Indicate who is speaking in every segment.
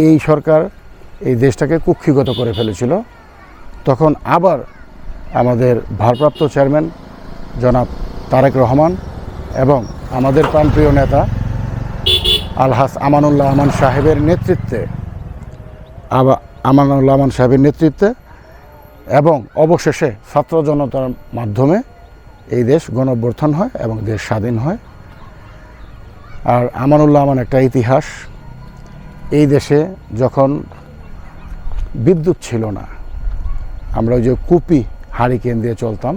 Speaker 1: এই সরকার এই দেশটাকে কুক্ষিগত করে ফেলেছিল, তখন আবার আমাদের ভারপ্রাপ্ত চেয়ারম্যান জনাব তারেক রহমান এবং আমাদের প্রাণপ্রিয় নেতা আলহাজ আমানুল্লাহ আমান সাহেবের নেতৃত্বে এবং অবশেষে ছাত্র জনতার মাধ্যমে এই দেশ গণঅভ্যুত্থান হয় এবং দেশ স্বাধীন হয়। আর আমানুল্লাহ আমান একটা ইতিহাস। এই দেশে যখন বিদ্যুৎ ছিল না, আমরা ওই যে কুপি হারিকেন দিয়ে চলতাম,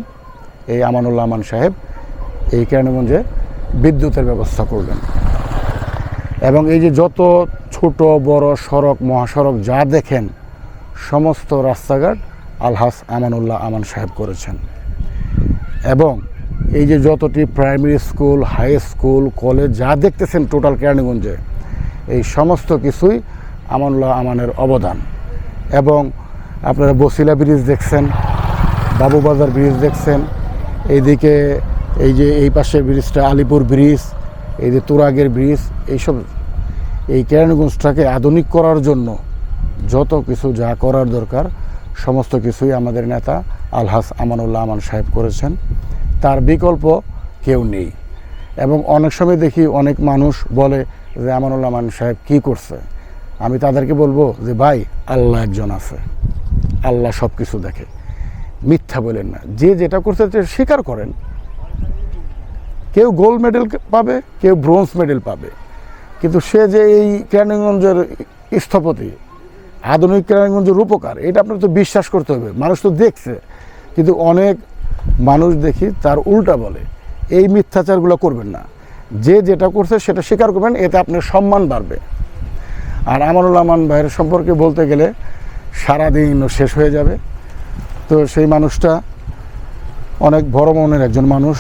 Speaker 1: এই আমানুল্লাহ আমান সাহেব এই কেরানীগঞ্জে বিদ্যুতের ব্যবস্থা করলেন। এবং এই যে যত ছোট বড় সড়ক মহাসড়ক যা দেখেন, সমস্ত রাস্তাঘাট আলহাজ আমানুল্লাহ আমান সাহেব করেছেন। এবং এই যে যতটি primary school, high school, college যা দেখতেছেন টোটাল কেরানীগঞ্জে, এই সমস্ত কিছুই আমানুল্লাহ আমানের অবদান। এবং আপনারা বসিলা ব্রিজ দেখছেন, বাবুবাজার ব্রিজ দেখছেন, এইদিকে এই যে এই পাশের ব্রিজটা আলিপুর ব্রিজ, এই যে তুরাগের ব্রিজ, এইসব এই কেরানীগঞ্জটাকে আধুনিক করার জন্য যত কিছু যা করার দরকার সমস্ত কিছুই আমাদের নেতা আলহাজ আমানুল্লাহ আমান সাহেব করেছেন। তার বিকল্প কেউ নেই। এবং অনেক সময় দেখি অনেক মানুষ বলে যে আমানুল্লাহ আমান সাহেব কী করছে। আমি তাদেরকে বলবো যে ভাই, আল্লাহ একজন আছে, আল্লাহ সব কিছু দেখে। মিথ্যা বলেন না, যে যেটা করছে স্বীকার করেন। কেউ গোল্ড মেডেল পাবে, কেউ ব্রোঞ্জ মেডেল পাবে, কিন্তু সে যে এই কেরানীগঞ্জের স্থপতি, আধুনিক কেরানীগঞ্জের রূপকার, এটা আপনার তো বিশ্বাস করতে হবে। মানুষ তো দেখছে, কিন্তু অনেক মানুষ দেখি তার উল্টা বলে। এই মিথ্যাচারগুলো করবেন না। যে যেটা করছে সেটা স্বীকার করবেন, এতে আপনার সম্মান বাড়বে। আর আমানুল্লাহ আমান ভাইয়ের সম্পর্কে বলতে গেলে সারাদিনও শেষ হয়ে যাবে। তো সেই মানুষটা অনেক বড় মনের একজন মানুষ,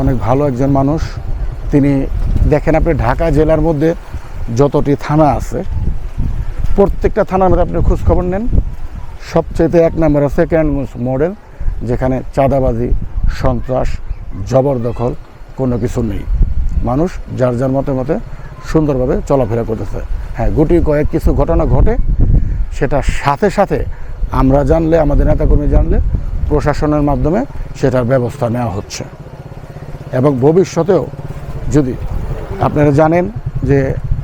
Speaker 1: অনেক ভালো একজন মানুষ। তিনি দেখেন, আপনি ঢাকা জেলার মধ্যে যতটি থানা আছে, প্রত্যেকটা থানার মধ্যে আপনি খোঁজখবর নেন, সবচেয়ে এক নম্বর আছে কেরানীগঞ্জ মডেল, যেখানে চাঁদাবাজি, সন্ত্রাস, জবরদখল কোনো কিছু নেই। মানুষ যার যার মতে মতে সুন্দরভাবে চলাফেরা করতেছে। হ্যাঁ, গুটি কয়েক কিছু ঘটনা ঘটে, সেটা সাথে সাথে আমরা জানলে, আমাদের নেতাকর্মী জানলে প্রশাসনের মাধ্যমে সেটার ব্যবস্থা নেওয়া হচ্ছে। এবং ভবিষ্যতেও যদি আপনারা জানেন যে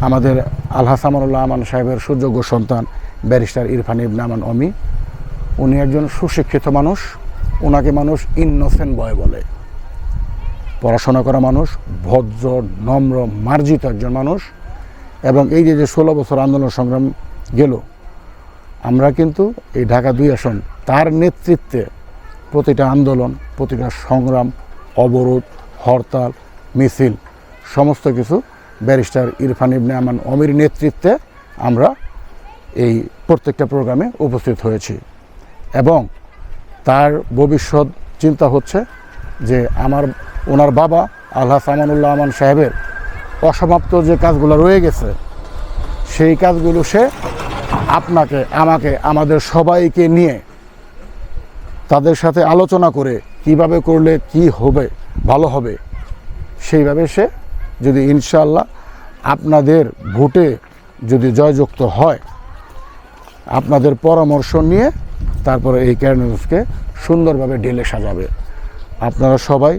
Speaker 1: আমাদের আলহাজ আমানুল্লাহ আমান সাহেবের সুযোগ্য সন্তান ব্যারিস্টার ইরফান ইবনে আমান অমি, উনি একজন সুশিক্ষিত মানুষ। ওনাকে মানুষ ইনোসেন্ট বয় বলে। পড়াশোনা করা মানুষ, ভদ্র, নম্র, মার্জিত একজন মানুষ। এবং এই যে 16 বছর আন্দোলন সংগ্রাম গেল, আমরা কিন্তু এই ঢাকা 2 আসন তার নেতৃত্বে প্রতিটা আন্দোলন, প্রতিটা সংগ্রাম, অবরোধ, হরতাল, মিছিল সমস্ত কিছু ব্যারিস্টার ইরফান ইবনে আমান অমির নেতৃত্বে আমরা এই প্রত্যেকটা প্রোগ্রামে উপস্থিত হয়েছি। এবং তার ভবিষ্যৎ চিন্তা হচ্ছে যে ওনার বাবা আলহাজ আমানুল্লাহ আমান সাহেবের অসমাপ্ত যে কাজগুলো রয়ে গেছে, সেই কাজগুলো সে আপনাকে, আমাকে, আমাদের সবাইকে নিয়ে তাদের সাথে আলোচনা করে কিভাবে করলে কি হবে, ভালো হবে, সেইভাবে সে যদি ইনশাআল্লাহ আপনাদের ভোটে যদি জয়যুক্ত হয়, আপনাদের পরামর্শ নিয়ে তারপরে এই কেরানীগঞ্জকে সুন্দরভাবে ঢেলে সাজাবে। আপনারা সবাই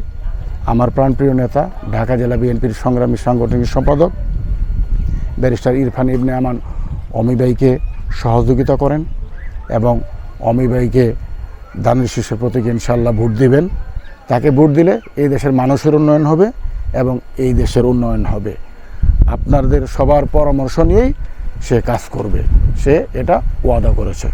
Speaker 1: আমার প্রাণপ্রিয় নেতা, ঢাকা জেলা বিএনপির সংগ্রামী সাংগঠনিক সম্পাদক ব্যারিস্টার ইরফান ইবনে আমান অমি ভাইকে সহযোগিতা করেন এবং অমি ভাইকে দানের শীর্ষের প্রতীকে ইনশাআল্লাহ ভোট দিবেন। তাকে ভোট দিলে এই দেশের মানুষের উন্নয়ন হবে এবং এই দেশের উন্নয়ন হবে। আপনাদের সবার পরামর্শ নিয়েই সে কাজ করবে, সে এটা ওয়াদা করেছে।